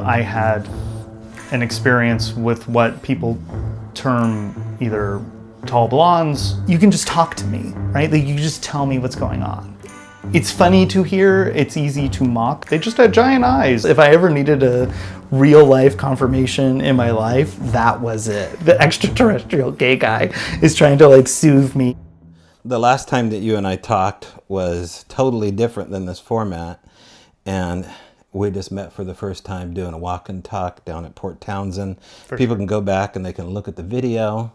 I had an experience with what people term either tall blondes. You can just talk to me, right? Like, you just tell me what's going on. It's funny to hear, it's easy to mock. They just had giant eyes. If I ever needed a real life confirmation in my life, that was it. The extraterrestrial gay guy is trying to like soothe me. The last time that you and I talked was totally different than this format, and we just met for the first time doing a walk and talk down at Port Townsend. People can go back and they can look at the video.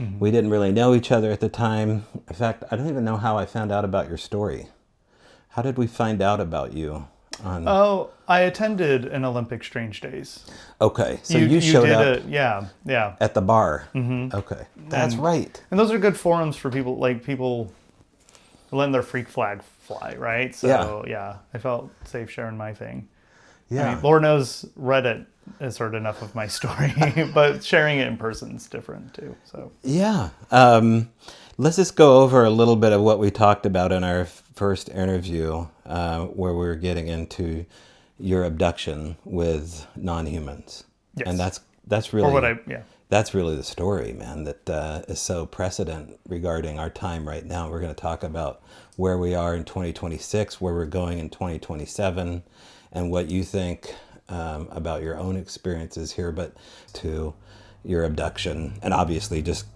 Mm-hmm. We didn't really know each other at the time. In fact, I don't even know how I found out about your story. How did we find out about you? Oh, I attended an Olympic Strange Days. Okay, so you showed up yeah. at the bar. Mm-hmm. Okay, that's right. And those are good forums for people, like people letting their freak flag fly, right? So yeah, I felt safe sharing my thing. Yeah. I mean, Lord knows Reddit has heard enough of my story, but sharing it in person is different too. So yeah. Let's just go over a little bit of what we talked about in our first interview, where we were getting into your abduction with non-humans. Yes. And that's really or what that's really the story, man, that is so precedent regarding our time right now. We're going to talk about where we are in 2026, where we're going in 2027, and what you think about your own experiences here, but to your abduction, and obviously just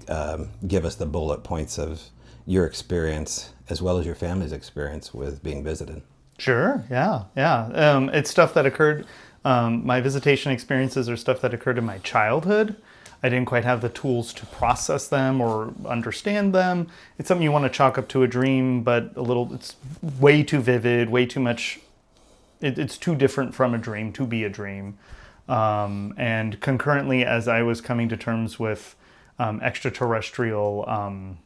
give us the bullet points of your experience as well as your family's experience with being visited. Sure, yeah. It's stuff that occurred, my visitation experiences are stuff that occurred in my childhood. I didn't quite have the tools to process them or understand them. It's something you want to chalk up to a dream, but it's way too vivid, way too much. It's too different from a dream to be a dream. And concurrently, as I was coming to terms with extraterrestrial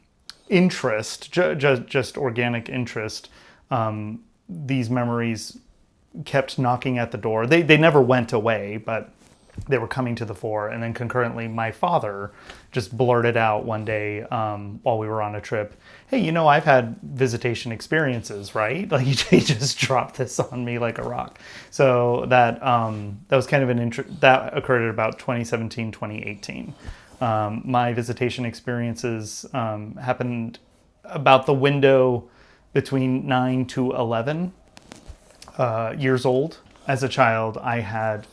interest, just organic interest, these memories kept knocking at the door. They never went away, but they were coming to the fore. And then concurrently, my father just blurted out one day while we were on a trip, "Hey, I've had visitation experiences, right?" Like, he just dropped this on me like a rock. So that was kind of that occurred at about 2017, 2018. My visitation experiences happened about the window between 9 to 11 years old. As a child, I had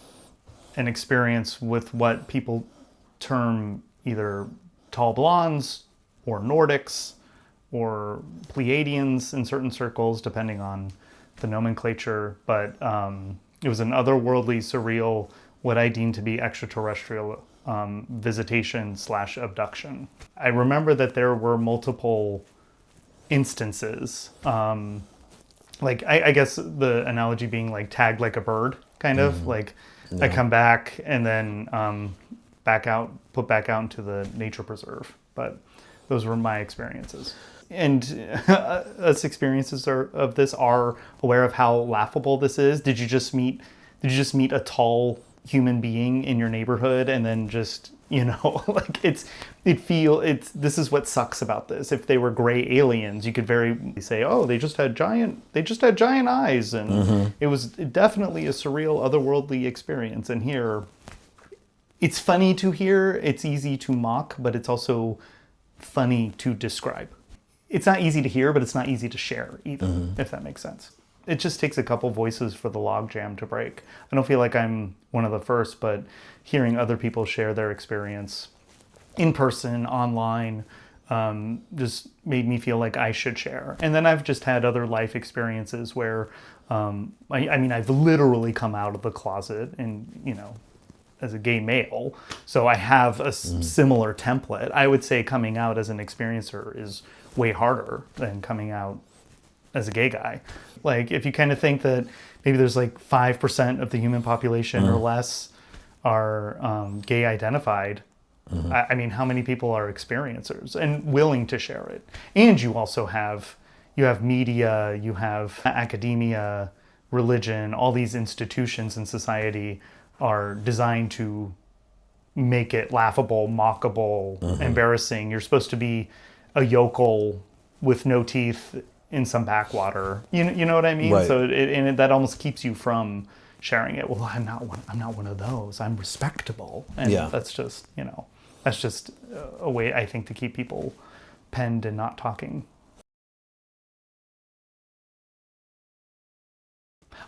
an experience with what people term either tall blondes or Nordics or Pleiadians in certain circles, depending on the nomenclature. But it was an otherworldly, surreal, what I deem to be extraterrestrial visitation / abduction. I remember that there were multiple instances. Like, I guess the analogy being like tagged like a bird, kind of. Like, I come back and then put back out into the nature preserve. But those were my experiences. And us experiences of this are aware of how laughable this is. Did you just meet a tall human being in your neighborhood and then just, like, this is what sucks about this. If they were gray aliens, you could very say, "Oh, they just had giant eyes," and it was definitely a surreal, otherworldly experience. And here, it's funny to hear, it's easy to mock, but it's also funny to describe. It's not easy to hear, but it's not easy to share either, if that makes sense. It just takes a couple voices for the logjam to break. I don't feel like I'm one of the first, but hearing other people share their experience in person, online, just made me feel like I should share. And then I've just had other life experiences where, I've literally come out of the closet and, as a gay male. So I have a similar template. I would say coming out as an experiencer is way harder than coming out as a gay guy. Like, if you kind of think that maybe there's like 5% of the human population or less are gay identified, I mean, how many people are experiencers and willing to share it? And you also have media, you have academia, religion, all these institutions in society are designed to make it laughable, mockable, embarrassing. You're supposed to be a yokel with no teeth in some backwater. You know what I mean? Right. So that almost keeps you from sharing it. Well, I'm not one of those. I'm respectable. And that's just, that's just a way, I think, to keep people penned and not talking.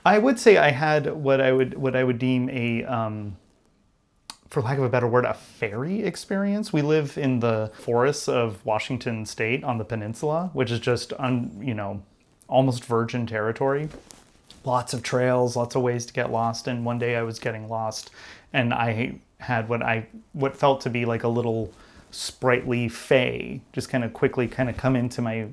I would say I had what I would deem a, for lack of a better word, a fairy experience. We live in the forests of Washington State on the Peninsula, which is just almost virgin territory. Lots of trails, lots of ways to get lost. And one day I was getting lost, and I had what felt to be like a little sprightly fae just kind of quickly come into my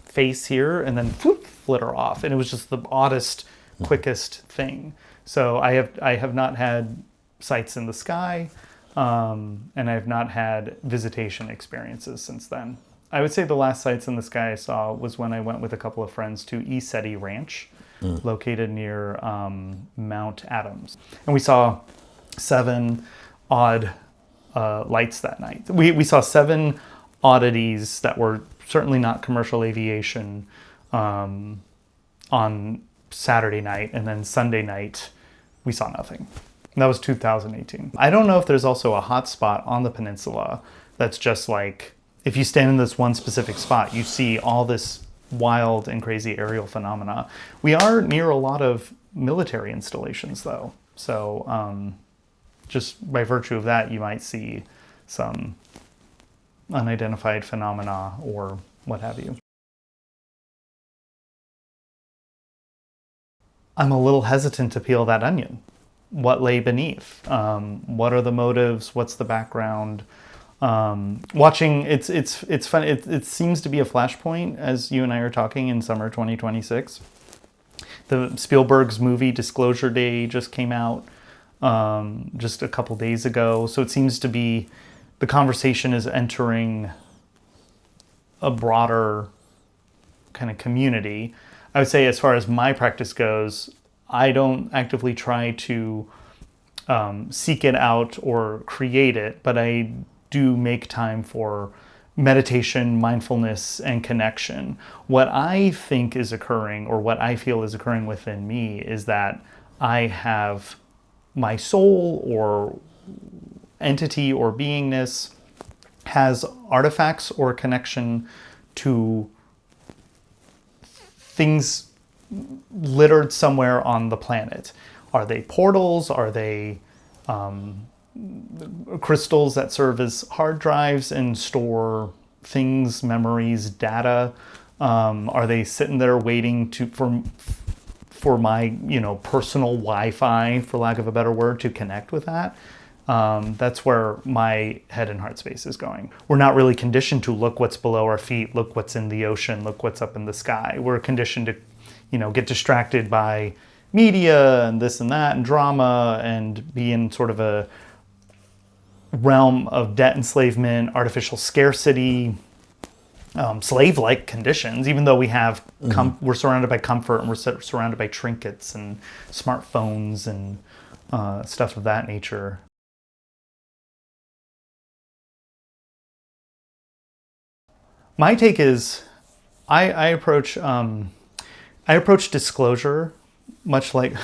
face here and then flitter off, and it was just the oddest, quickest thing. So I have not had sights in the sky, and I have not had visitation experiences since then. I would say the last sights in the sky I saw was when I went with a couple of friends to ESETI Ranch, located near Mount Adams, and we saw 7 odd lights that night. We saw 7 oddities that were certainly not commercial aviation on Saturday night, and then Sunday night we saw nothing. And that was 2018. I don't know if there's also a hot spot on the peninsula that's just like, if you stand in this one specific spot, you see all this wild and crazy aerial phenomena. We are near a lot of military installations though. So just by virtue of that, you might see some unidentified phenomena or what have you. I'm a little hesitant to peel that onion. What lay beneath? What are the motives? What's the background? Watching, it's fun. It seems to be a flashpoint as you and I are talking in summer 2026. The Spielberg's movie Disclosure Day just came out just a couple days ago. So it seems to be the conversation is entering a broader kind of community. I would say as far as my practice goes, I don't actively try to seek it out or create it, but I do make time for meditation, mindfulness, and connection. What I think is occurring, or what I feel is occurring within me, is that I have my soul or entity or beingness has artifacts or connection to things littered somewhere on the planet. Are they portals? Are they crystals that serve as hard drives and store things, memories, data? Are they sitting there waiting for my personal Wi-Fi, for lack of a better word, to connect with that? That's where my head and heart space is going. We're not really conditioned to look what's below our feet, look what's in the ocean, look what's up in the sky. We're conditioned to, get distracted by media and this and that and drama and be in sort of a realm of debt enslavement, artificial scarcity, slave-like conditions, even though we have we're surrounded by comfort and we're surrounded by trinkets and smartphones and stuff of that nature. My take is I approach disclosure much like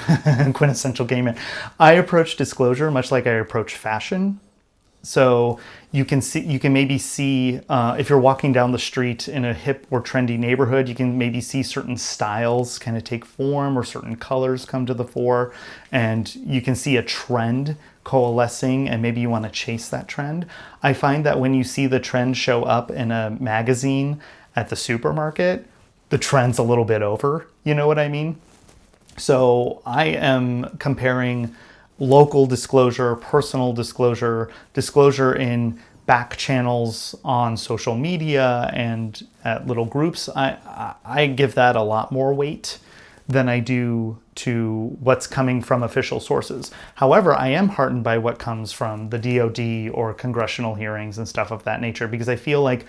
quintessential gay man. I approach disclosure much like I approach fashion. So you can maybe see if you're walking down the street in a hip or trendy neighborhood, you can maybe see certain styles kind of take form or certain colors come to the fore, and you can see a trend coalescing, and maybe you want to chase that trend. I find that when you see the trend show up in a magazine at the supermarket, the trend's a little bit over. You know what I mean? So I am comparing local disclosure, personal disclosure, disclosure in back channels on social media and at little groups. I give that a lot more weight than I do to what's coming from official sources. However, I am heartened by what comes from the DoD or congressional hearings and stuff of that nature, because I feel like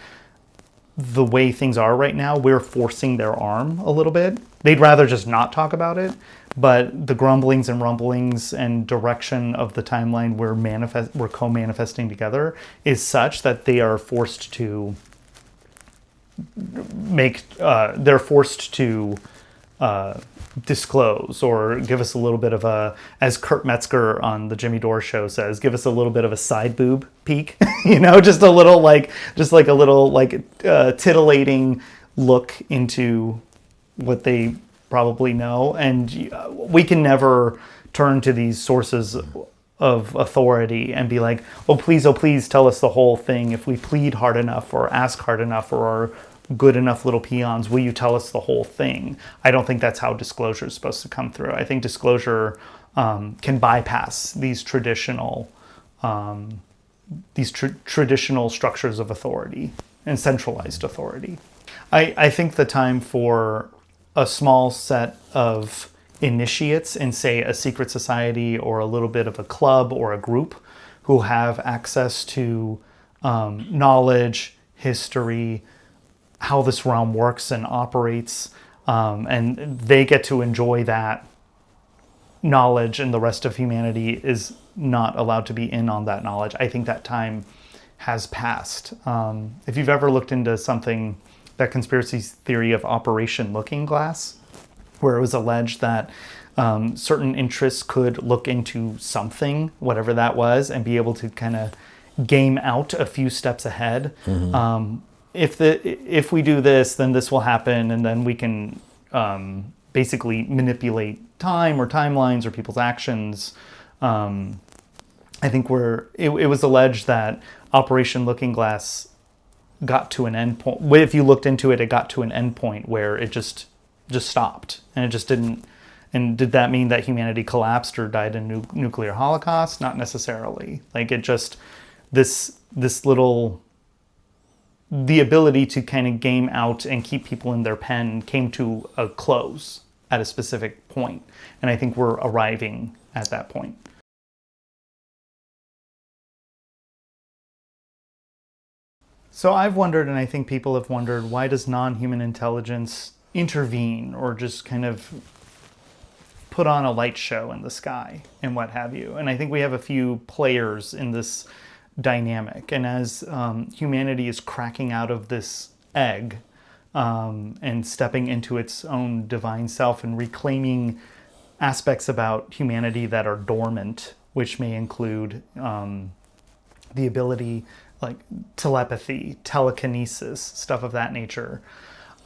the way things are right now, we're forcing their arm a little bit. They'd rather just not talk about it, but the grumblings and rumblings and direction of the timeline we're co-manifesting together is such that they are forced to disclose, or give us a little bit of a, as Kurt Metzger on the Jimmy Dore show says, give us a little bit of a side boob peek, just a little titillating look into what they probably know. And we can never turn to these sources of authority and be like, oh please tell us the whole thing. If we plead hard enough or ask hard enough or are good enough little peons, will you tell us the whole thing? I don't think that's how disclosure is supposed to come through. I think disclosure can bypass these traditional structures of authority and centralized authority. I think the time for a small set of initiates in, say, a secret society or a little bit of a club or a group who have access to knowledge, history, how this realm works and operates, and they get to enjoy that knowledge, and the rest of humanity is not allowed to be in on that knowledge. I think that time has passed. If you've ever looked into something, that conspiracy theory of Operation Looking Glass, where it was alleged that certain interests could look into something, whatever that was, and be able to kind of game out a few steps ahead. If we do this, then this will happen, and then we can basically manipulate time or timelines or people's actions. I think it was alleged that Operation Looking Glass got to an end point. If you looked into it, it got to an end point where it just stopped, and it just didn't. And did that mean that humanity collapsed or died in nuclear holocaust? Not necessarily. Like, it just, this little, the ability to kind of game out and keep people in their pen came to a close at a specific point. And I think we're arriving at that point. So I've wondered, and I think people have wondered, why does non-human intelligence intervene or just kind of put on a light show in the sky and what have you? And I think we have a few players in this dynamic. And as humanity is cracking out of this egg and stepping into its own divine self and reclaiming aspects about humanity that are dormant, which may include the ability, like telepathy, telekinesis, stuff of that nature,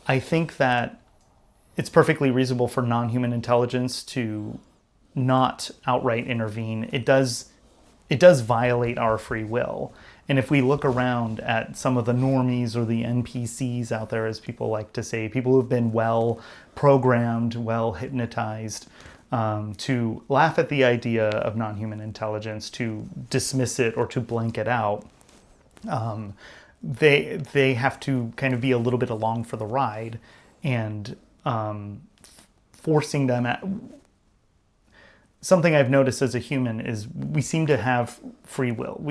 I think that it's perfectly reasonable for non-human intelligence to not outright intervene. It does violate our free will. And if we look around at some of the normies or the NPCs out there, as people like to say, people who've been well programmed, well hypnotized, to laugh at the idea of non-human intelligence, to dismiss it or to blank it out, they have to kind of be a little bit along for the ride, and forcing them at something I've noticed as a human is we seem to have free will.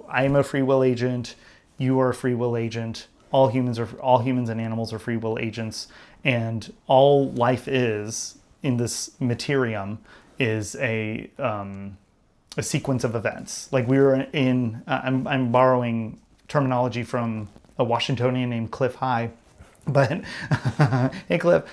I am a free will agent. You are a free will agent. All humans and animals are free will agents. And all life is in this materium is a sequence of events. Like, we were in, I'm borrowing terminology from a Washingtonian named Cliff High, but hey Cliff,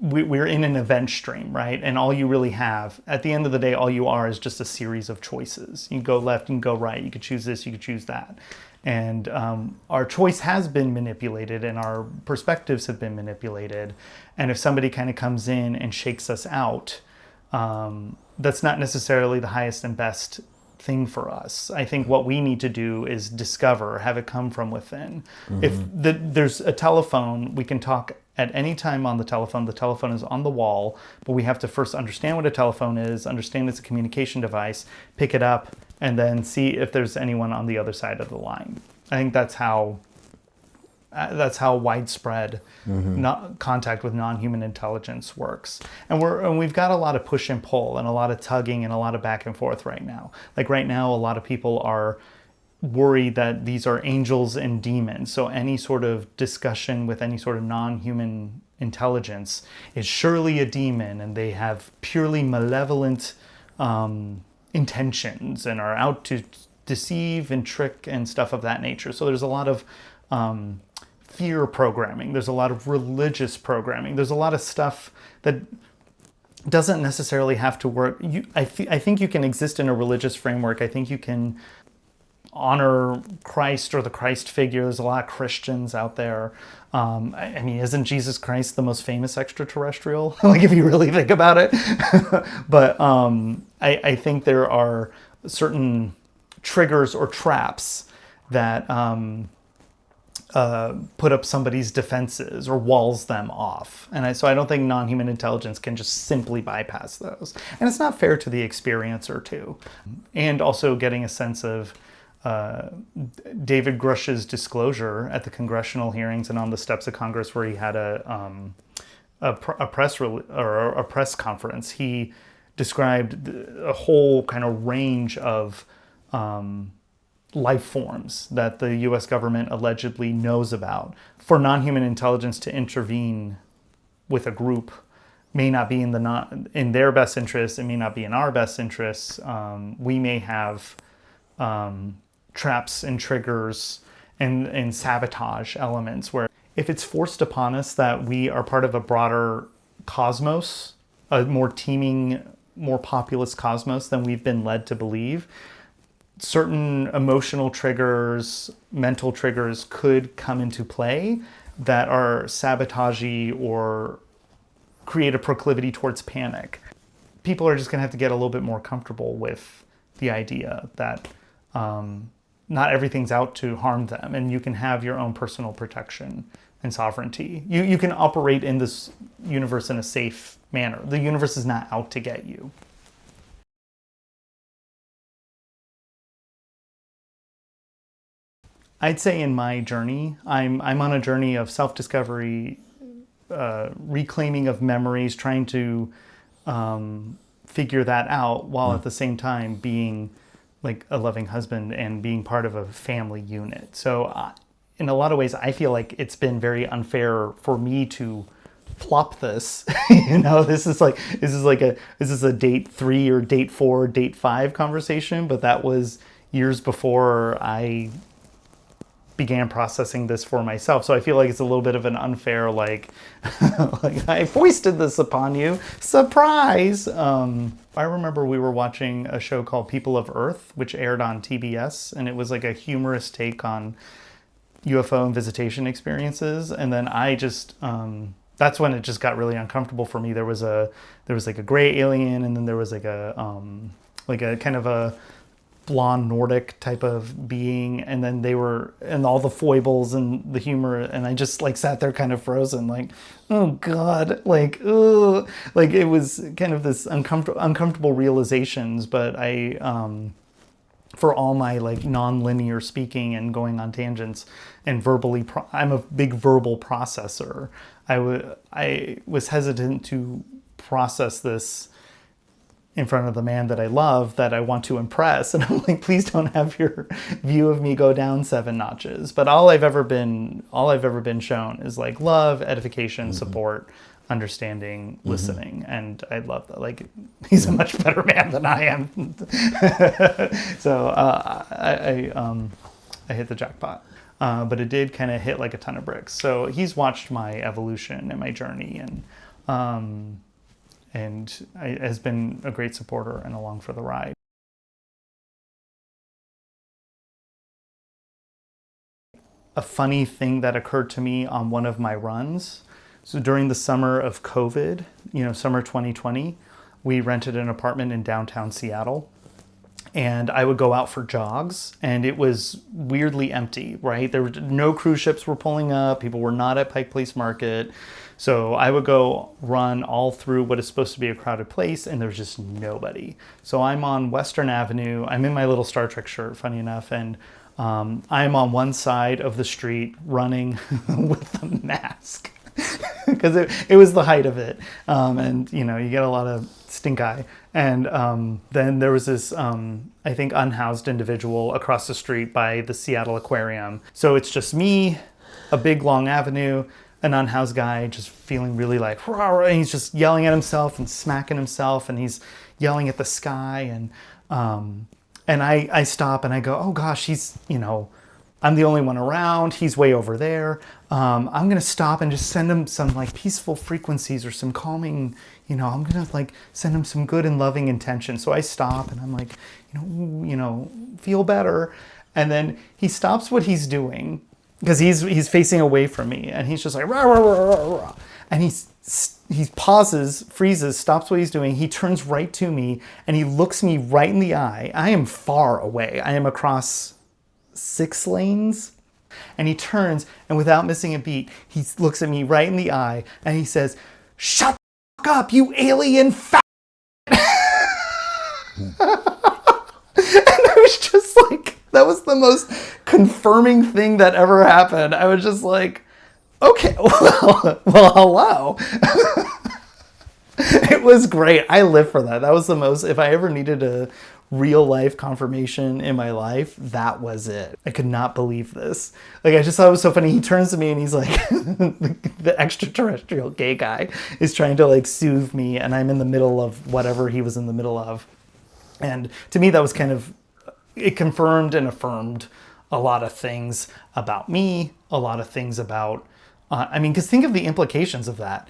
we're in an event stream, right? And all you really have, at the end of the day, all you are is just a series of choices. You can go left, you can go right, you could choose this, you could choose that. And our choice has been manipulated, and our perspectives have been manipulated. And if somebody kind of comes in and shakes us out, that's not necessarily the highest and best thing for us. I think what we need to do is discover, have it come from within. Mm-hmm. If there's a telephone, we can talk at any time on the telephone. The telephone is on the wall, but we have to first understand what a telephone is, understand it's a communication device, pick it up, and then see if there's anyone on the other side of the line. I think that's how widespread contact with non-human intelligence works. And we've got a lot of push and pull and a lot of tugging and a lot of back and forth right now. Like right now, a lot of people are worried that these are angels and demons. So any sort of discussion with any sort of non-human intelligence is surely a demon, and they have purely malevolent intentions and are out to deceive and trick and stuff of that nature. So there's a lot of fear programming. There's a lot of religious programming. There's a lot of stuff that doesn't necessarily have to work. I think you can exist in a religious framework. I think you can honor Christ or the Christ figure. There's a lot of Christians out there. I mean, isn't Jesus Christ the most famous extraterrestrial? Like, if you really think about it. But I think there are certain triggers or traps that put up somebody's defenses or walls them off. And so I don't think non-human intelligence can just simply bypass those. And it's not fair to the experiencer too. And also getting a sense of David Grush's disclosure at the congressional hearings and on the steps of Congress, where he had a press conference. He described a whole kind of range of life forms that the U.S. government allegedly knows about. For non-human intelligence to intervene with a group may not be in their best interest. It may not be in our best interests. We may have traps and triggers and sabotage elements where, if it's forced upon us that we are part of a broader cosmos, a more teeming, more populous cosmos than we've been led to believe, certain emotional triggers, mental triggers could come into play that are sabotagey or create a proclivity towards panic. People are just going to have to get a little bit more comfortable with the idea that not everything's out to harm them, and you can have your own personal protection and sovereignty. You can operate in this universe in a safe manner. The universe is not out to get you. I'd say in my journey, I'm on a journey of self-discovery, reclaiming of memories, trying to figure that out while at the same time being like a loving husband and being part of a family unit. So in a lot of ways, I feel like it's been very unfair for me to plop this. This is a date 3 or date 4, date 5 conversation, but that was years before I began processing this for myself. So I feel like it's a little bit of an unfair, like I foisted this upon you. Surprise! I remember we were watching a show called People of Earth, which aired on TBS, and it was like a humorous take on UFO and visitation experiences. And then I just, that's when it just got really uncomfortable for me. There was like a gray alien, and then there was like a kind of a blonde Nordic type of being, and then they were, and all the foibles and the humor, and I just like sat there kind of frozen, like, oh god, like, ugh. Like, it was kind of this uncomfortable realizations. But I for all my like non-linear speaking and going on tangents and verbally I'm a big verbal processor. I was hesitant to process this in front of the man that I love, that I want to impress. And I'm like, please don't have your view of me go down 7 notches. But all I've ever been shown is like love, edification, support, understanding, listening. And I love that. Like, he's a much better man than I am. So I hit the jackpot. But it did kind of hit like a ton of bricks. So he's watched my evolution and my journey, and has been a great supporter and along for the ride. A funny thing that occurred to me on one of my runs. So during the summer of COVID, summer 2020, we rented an apartment in downtown Seattle. And I would go out for jogs, and it was weirdly empty, right? There were no cruise ships were pulling up. People were not at Pike Place Market. So I would go run all through what is supposed to be a crowded place, and there's just nobody. So I'm on Western Avenue. I'm in my little Star Trek shirt, funny enough, and I'm on one side of the street running with a mask because it was the height of it. And, you get a lot of stink eye. And then there was this, I think, unhoused individual across the street by the Seattle Aquarium. So it's just me, a big long avenue, an unhoused guy just feeling really like, rah, and he's just yelling at himself and smacking himself, and he's yelling at the sky. And I stop and I go, oh gosh, he's, I'm the only one around. He's way over there. I'm going to stop and just send him some like peaceful frequencies or some calming, I'm going to like send him some good and loving intention. So I stop and I'm like, feel better. And then he stops what he's doing because he's facing away from me, and he's just like, rah, rah, rah, rah, rah. And he pauses, freezes, stops what he's doing. He turns right to me and he looks me right in the eye. I am far away. I am across 6 lanes. And he turns, and without missing a beat, he looks at me right in the eye and he says, "Shut the fuck up, you alien fat." And I was just like, that was the most confirming thing that ever happened. I was just like, okay, well, hello. It was great. I live for that. That was the most, if I ever needed a real life confirmation in my life, that was it. I could not believe this. Like, I just thought it was so funny. He turns to me and he's like, the extraterrestrial gay guy is trying to like soothe me, and I'm in the middle of whatever he was in the middle of. And to me, that was kind of, it confirmed and affirmed a lot of things about me, a lot of things about, because think of the implications of that.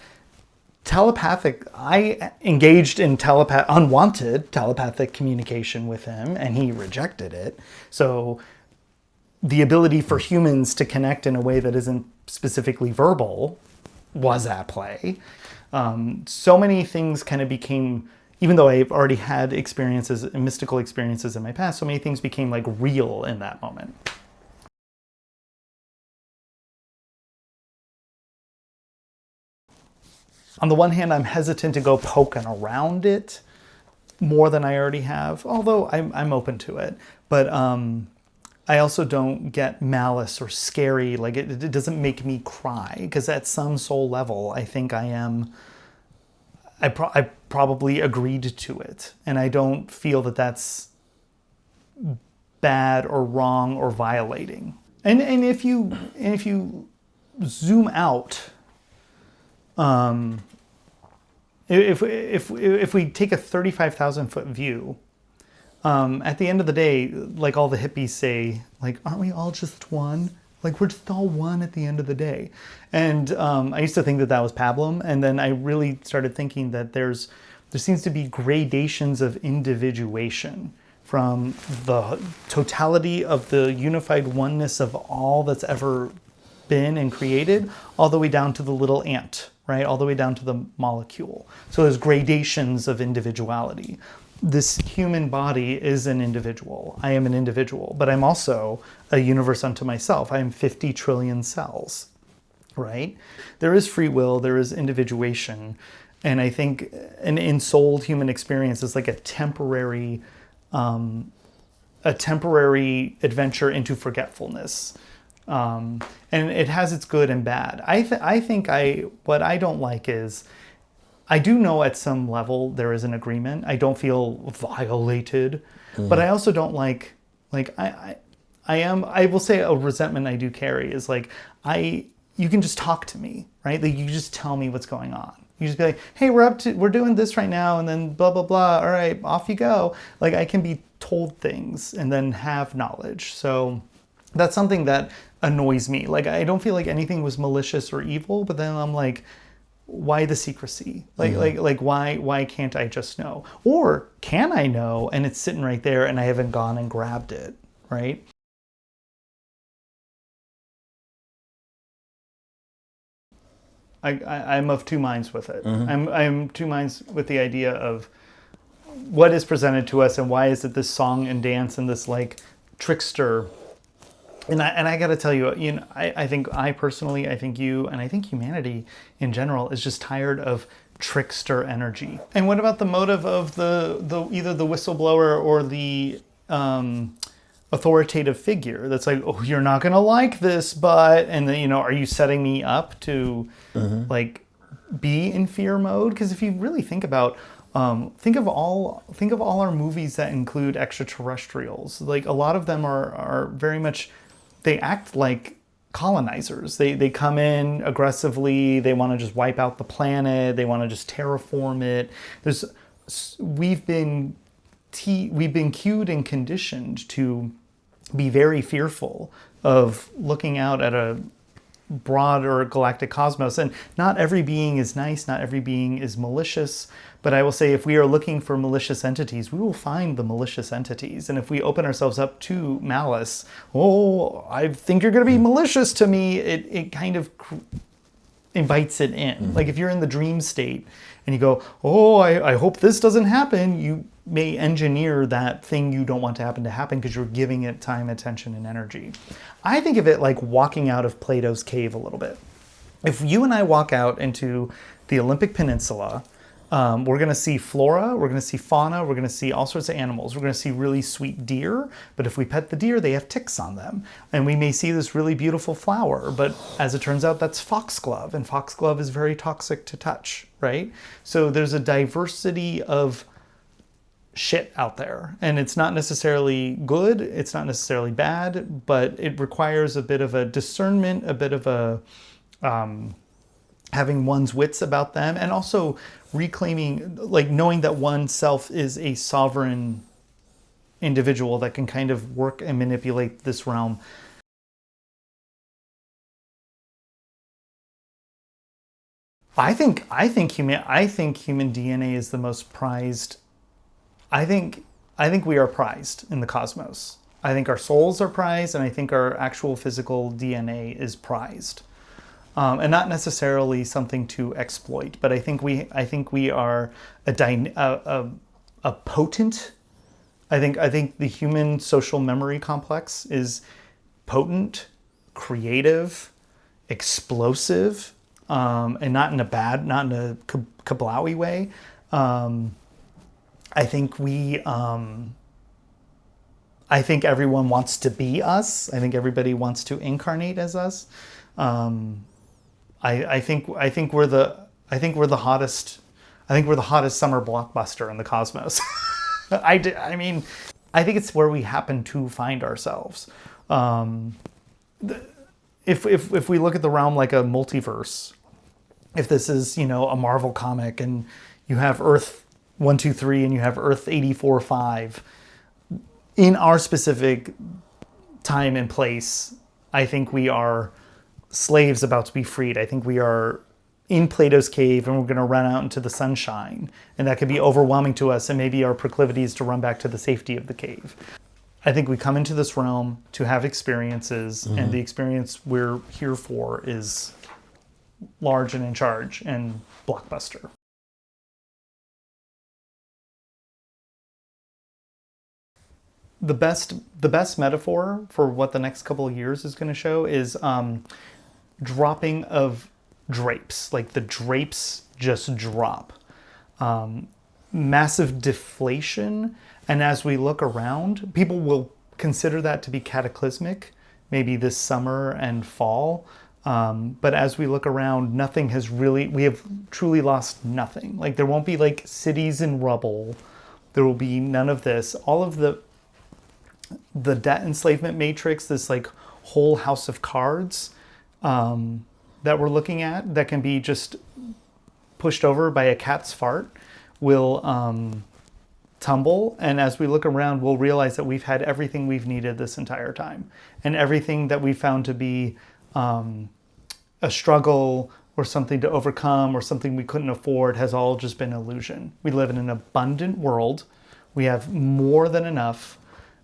I engaged in unwanted telepathic communication with him, and he rejected it. So the ability for humans to connect in a way that isn't specifically verbal was at play. So many things kind of became, even though I've already had experiences, mystical experiences in my past, so many things became like real in that moment. On the one hand, I'm hesitant to go poking around it more than I already have, although I'm open to it. But I also don't get malice or scary. Like it doesn't make me cry, because at some soul level, I think I probably agreed to it. And I don't feel that that's bad or wrong or violating. And if you zoom out, if we take a 35,000 foot view, at the end of the day, like all the hippies say, like, aren't we all just one? Like, we're just all one at the end of the day. And I used to think that was pablum, and then I really started thinking that there seems to be gradations of individuation, from the totality of the unified oneness of all that's ever been and created, all the way down to the little ant, right? All the way down to the molecule. So there's gradations of individuality. This human body is an individual. I am an individual, but I'm also a universe unto myself. I am 50 trillion cells, right? There is free will, there is individuation. And I think an ensouled human experience is like a temporary adventure into forgetfulness. And it has its good and bad. I think what I don't like is, I do know at some level there is an agreement. I don't feel violated, but I also don't like I will say a resentment I do carry is like, you can just talk to me, right? Like, you just tell me what's going on. You just be like, hey, we're doing this right now, and then blah, blah, blah. All right, off you go. Like, I can be told things and then have knowledge. So that's something that annoys me. Like, I don't feel like anything was malicious or evil, but then I'm like, why the secrecy? Like why can't I just know? Or can I know and it's sitting right there and I haven't gone and grabbed it, right? I'm of two minds with it. I'm two minds with the idea of what is presented to us and why is it this song and dance and this like trickster. And I got to tell you, I think you, and I think humanity in general is just tired of trickster energy. And what about the motive of the either the whistleblower or the authoritative figure that's like, oh, you're not gonna like this, but, and then, are you setting me up to like be in fear mode? Because if you really think about think of all our movies that include extraterrestrials, like a lot of them are very much, they act like colonizers. They come in aggressively. They want to just wipe out the planet. They want to just terraform it. We've been cued and conditioned to be very fearful of looking out at a broader galactic cosmos. And not every being is nice, not every being is malicious. But I will say, if we are looking for malicious entities, we will find the malicious entities. And if we open ourselves up to malice, oh, I think you're going to be malicious to me, it kind of invites it in. Like if you're in the dream state and you go, oh, I hope this doesn't happen, you may engineer that thing you don't want to happen because you're giving it time, attention, and energy. I think of it like walking out of Plato's cave a little bit. If you and I walk out into the Olympic Peninsula, we're going to see flora, we're going to see fauna, we're going to see all sorts of animals. We're going to see really sweet deer, but if we pet the deer, they have ticks on them. And we may see this really beautiful flower, but as it turns out, that's foxglove, and foxglove is very toxic to touch, right? So there's a diversity of shit out there, and it's not necessarily good, it's not necessarily bad, but it requires a bit of a discernment, a bit of a having one's wits about them, and also reclaiming, like knowing that oneself is a sovereign individual that can kind of work and manipulate this realm. I think human DNA is the most prized. I think we are prized in the cosmos. I think our souls are prized, and I think our actual physical DNA is prized. And not necessarily something to exploit, but I think we are a potent. I think the human social memory complex is potent, creative, explosive, and not in a kablawi way. I think everyone wants to be us. I think everybody wants to incarnate as us. I think we're the hottest summer blockbuster in the cosmos. I mean, I think it's where we happen to find ourselves. If we look at the realm like a multiverse, if this is, a Marvel comic and you have Earth 123 and you have Earth 84-5, in our specific time and place, I think we are slaves about to be freed. I think we are in Plato's cave and we're going to run out into the sunshine, and that could be overwhelming to us, and maybe our proclivity is to run back to the safety of the cave. I think we come into this realm to have experiences, and the experience we're here for is large and in charge and blockbuster. The best metaphor for what the next couple of years is going to show is dropping of drapes. Like the drapes just drop. Massive deflation. And as we look around, people will consider that to be cataclysmic, maybe this summer and fall. But as we look around, we have truly lost nothing. Like there won't be like cities in rubble. There will be none of this. All of the debt enslavement matrix, this like whole house of cards that we're looking at that can be just pushed over by a cat's fart will tumble. And as we look around, we'll realize that we've had everything we've needed this entire time. And everything that we found to be a struggle or something to overcome or something we couldn't afford has all just been illusion. We live in an abundant world. We have more than enough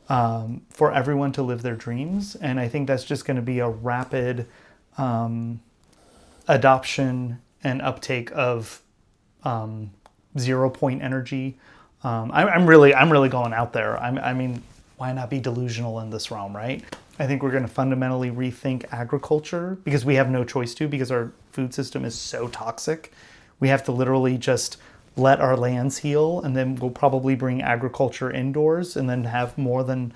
for everyone to live their dreams. And I think that's just going to be a rapid adoption and uptake of 0 point energy. I'm really going out there. I mean, why not be delusional in this realm, right? I think we're going to fundamentally rethink agriculture because we have no choice to, because our food system is so toxic. We have to literally just let our lands heal, and then we'll probably bring agriculture indoors and then have more than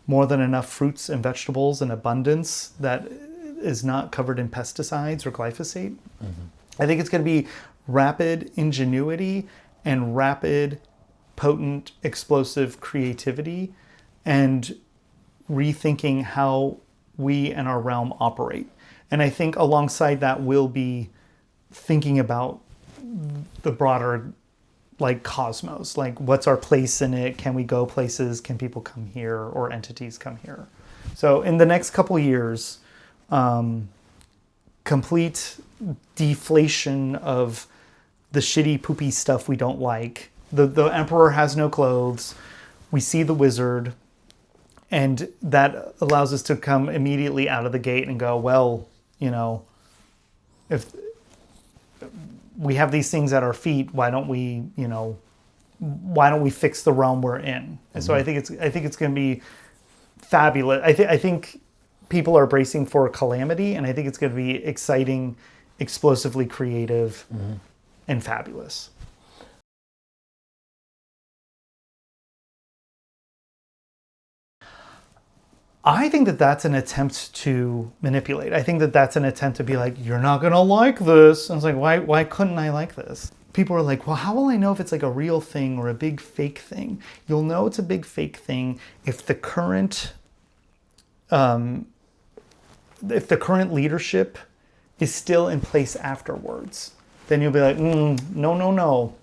enough fruits and vegetables in abundance that is not covered in pesticides or glyphosate. I think it's going to be rapid ingenuity and rapid, potent, explosive creativity and rethinking how we and our realm operate. And I think alongside that, we'll be thinking about the broader like cosmos, like what's our place in it? Can we go places? Can people come here or entities come here? So in the next couple years, complete deflation of the shitty, poopy stuff we don't like. The Emperor has no clothes. We see the wizard. And that allows us to come immediately out of the gate and go, well, you know, if we have these things at our feet, why don't we fix the realm we're in? And so I think it's going to be fabulous. I think people are bracing for calamity, and I think it's going to be exciting, explosively creative, and fabulous. I think that that's an attempt to manipulate. I think that that's an attempt to be like, you're not going to like this. And it's like, why couldn't I like this? People are like, well, how will I know if it's like a real thing or a big fake thing? You'll know it's a big fake thing if the current leadership is still in place afterwards. Then you'll be like, no.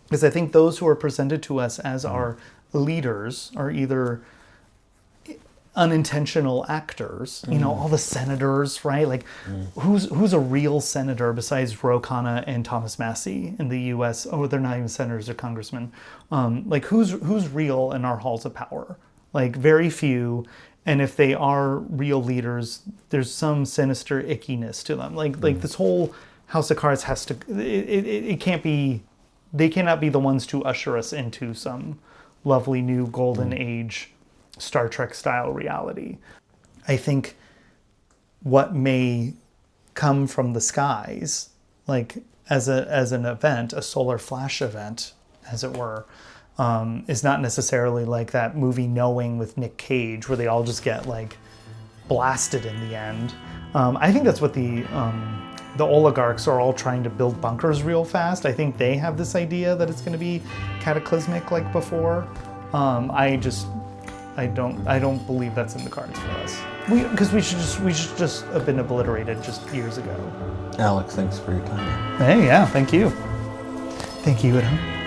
Because I think those who are presented to us as our leaders are either unintentional actors, all the senators, right? Like, who's a real senator besides Ro Khanna and Thomas Massie in the U.S.? Oh, they're not even senators or congressmen. Like, who's real in our halls of power? Like, very few. And if they are real leaders, there's some sinister ickiness to them. Like this whole House of Cards has to. It can't be. They cannot be the ones to usher us into some lovely new golden age Star Trek style reality. I think what may come from the skies, like as an event, a solar flash event, as it were, is not necessarily like that movie Knowing with Nick Cage, where they all just get like blasted in the end. I think that's what the oligarchs are all trying to build bunkers real fast. I think they have this idea that it's going to be cataclysmic like before. I don't believe that's in the cards for us. Because we should just have been obliterated just years ago. Alex, thanks for your time. Hey, yeah, thank you. Thank you, Adam.